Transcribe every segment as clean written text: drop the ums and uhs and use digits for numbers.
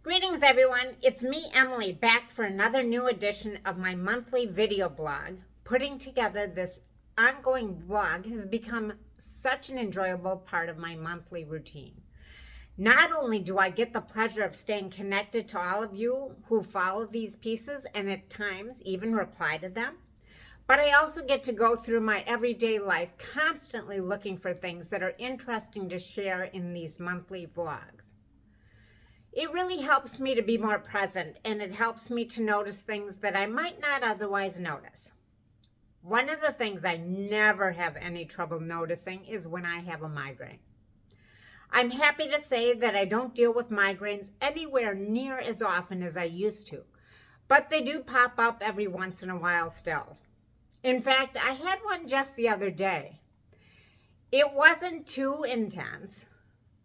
Greetings everyone, it's me Emily back for another new edition of my monthly video blog. Putting together this ongoing vlog has become such an enjoyable part of my monthly routine. Not only do I get the pleasure of staying connected to all of you who follow these pieces and at times even reply to them, but I also get to go through my everyday life constantly looking for things that are interesting to share in these monthly vlogs. It really helps me to be more present, and it helps me to notice things that I might not otherwise notice. One of the things I never have any trouble noticing is when I have a migraine. I'm happy to say that I don't deal with migraines anywhere near as often as I used to, but they do pop up every once in a while still. In fact, I had one just the other day. It wasn't too intense.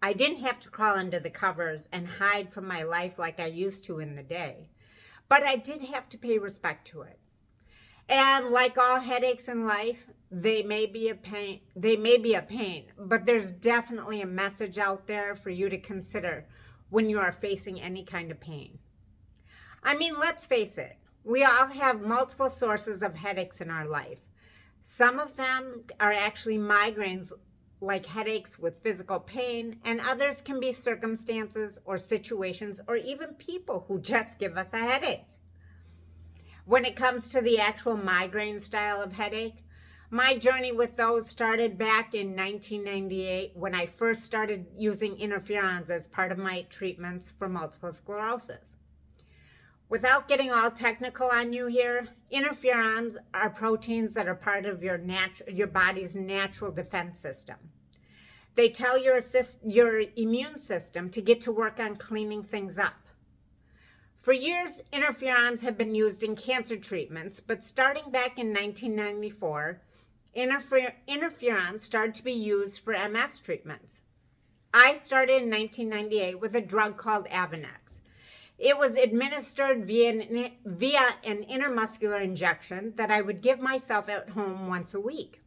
I didn't have to crawl under the covers and hide from my life like I used to in the day, but I did have to pay respect to it. And like all headaches in life, they may be a pain, but there's definitely a message out there for you to consider when you are facing any kind of pain. I mean, let's face it, we all have multiple sources of headaches in our life. Some of them are actually migraines, like headaches with physical pain, and others can be circumstances or situations or even people who just give us a headache. When it comes to the actual migraine style of headache, my journey with those started back in 1998 when I first started using interferons as part of my treatments for multiple sclerosis. Without getting all technical on you here, interferons are proteins that are part of your body's natural defense system. They tell your immune system to get to work on cleaning things up. For years, interferons have been used in cancer treatments, but starting back in 1994, interferons started to be used for MS treatments. I started in 1998 with a drug called Avonex. It was administered via an intramuscular injection that I would give myself at home once a week.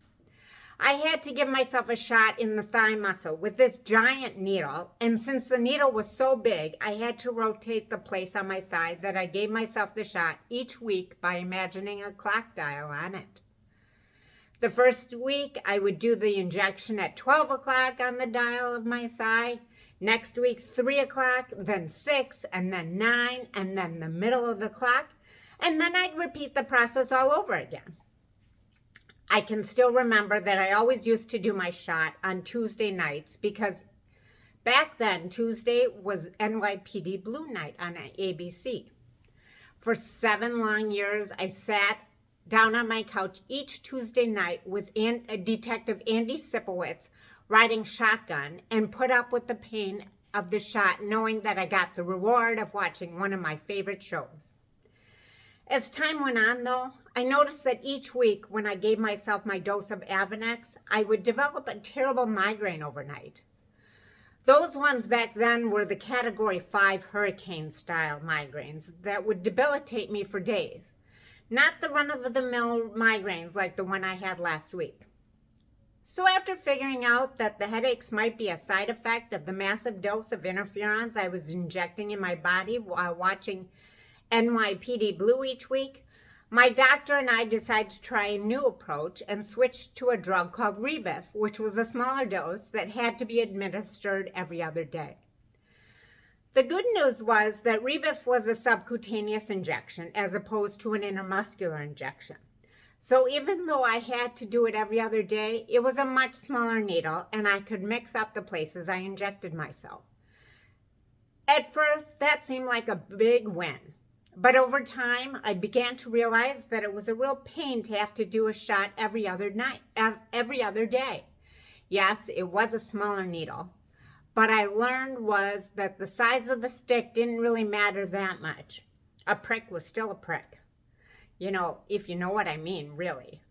I had to give myself a shot in the thigh muscle with this giant needle, and since the needle was so big, I had to rotate the place on my thigh that I gave myself the shot each week by imagining a clock dial on it. The first week, I would do the injection at 12 o'clock on the dial of my thigh. Next week, 3 o'clock, then 6, and then 9, and then the middle of the clock, and then I'd repeat the process all over again. I can still remember that I always used to do my shot on Tuesday nights because back then, Tuesday was NYPD Blue Night on ABC. For 7 long years, I sat down on my couch each Tuesday night with Detective Andy Sipowicz riding shotgun and put up with the pain of the shot, knowing that I got the reward of watching one of my favorite shows. As time went on, though, I noticed that each week when I gave myself my dose of Avonex, I would develop a terrible migraine overnight. Those ones back then were the Category 5 hurricane-style migraines that would debilitate me for days, not the run-of-the-mill migraines like the one I had last week. So after figuring out that the headaches might be a side effect of the massive dose of interferons I was injecting in my body while watching NYPD Blue each week, my doctor and I decided to try a new approach and switched to a drug called Rebif, which was a smaller dose that had to be administered every other day. The good news was that Rebif was a subcutaneous injection as opposed to an intramuscular injection. So even though I had to do it every other day, it was a much smaller needle and I could mix up the places I injected myself. At first, that seemed like a big win. But over time, I began to realize that it was a real pain to have to do a shot every other day. Yes, it was a smaller needle, but I learned was that the size of the stick didn't really matter that much. A prick was still a prick. You know, if you know what I mean, really.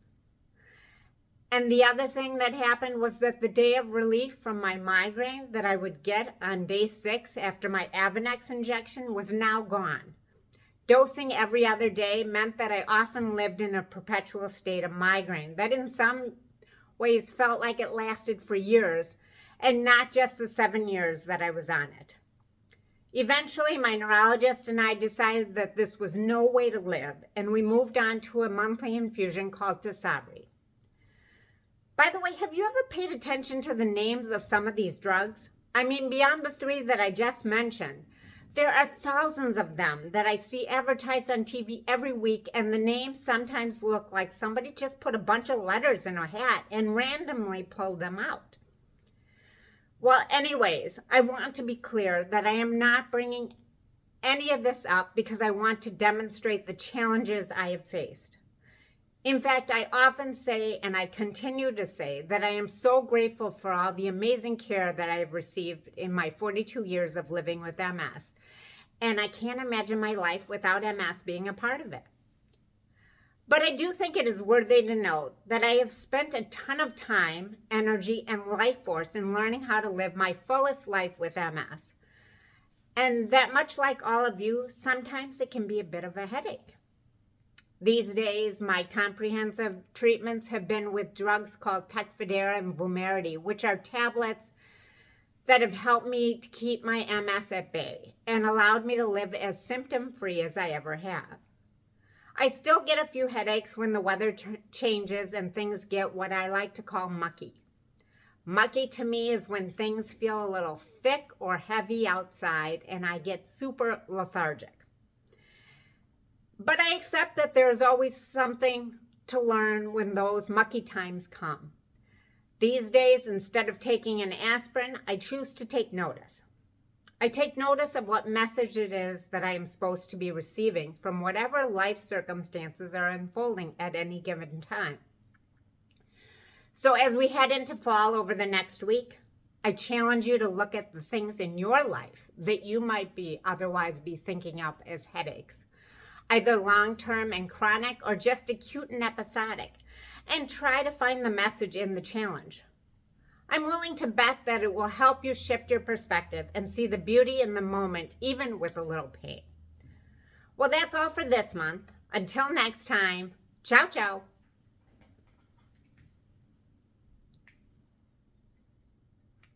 And the other thing that happened was that the day of relief from my migraine that I would get on day 6 after my Avonex injection was now gone. Dosing every other day meant that I often lived in a perpetual state of migraine that in some ways felt like it lasted for years and not just the 7 years that I was on it. Eventually, my neurologist and I decided that this was no way to live, and we moved on to a monthly infusion called Tisabri. By the way, have you ever paid attention to the names of some of these drugs? I mean, beyond the 3 that I just mentioned, there are thousands of them that I see advertised on TV every week, and the names sometimes look like somebody just put a bunch of letters in a hat and randomly pulled them out. Well, anyways, I want to be clear that I am not bringing any of this up because I want to demonstrate the challenges I have faced. In fact, I often say, and I continue to say, that I am so grateful for all the amazing care that I have received in my 42 years of living with MS. And I can't imagine my life without MS being a part of it. But I do think it is worthy to note that I have spent a ton of time, energy, and life force in learning how to live my fullest life with MS. And that much like all of you, sometimes it can be a bit of a headache. These days, my comprehensive treatments have been with drugs called Tecfidera and Vumerity, which are tablets that have helped me to keep my MS at bay and allowed me to live as symptom-free as I ever have. I still get a few headaches when the weather changes and things get what I like to call mucky. Mucky to me is when things feel a little thick or heavy outside and I get super lethargic. But I accept that there's always something to learn when those mucky times come. These days, instead of taking an aspirin, I choose to take notice. I take notice of what message it is that I am supposed to be receiving from whatever life circumstances are unfolding at any given time. So as we head into fall over the next week, I challenge you to look at the things in your life that you might otherwise be thinking up as headaches, either long-term and chronic or just acute and episodic, and try to find the message in the challenge. I'm willing to bet that it will help you shift your perspective and see the beauty in the moment, even with a little pain. Well, that's all for this month. Until next time, ciao, ciao.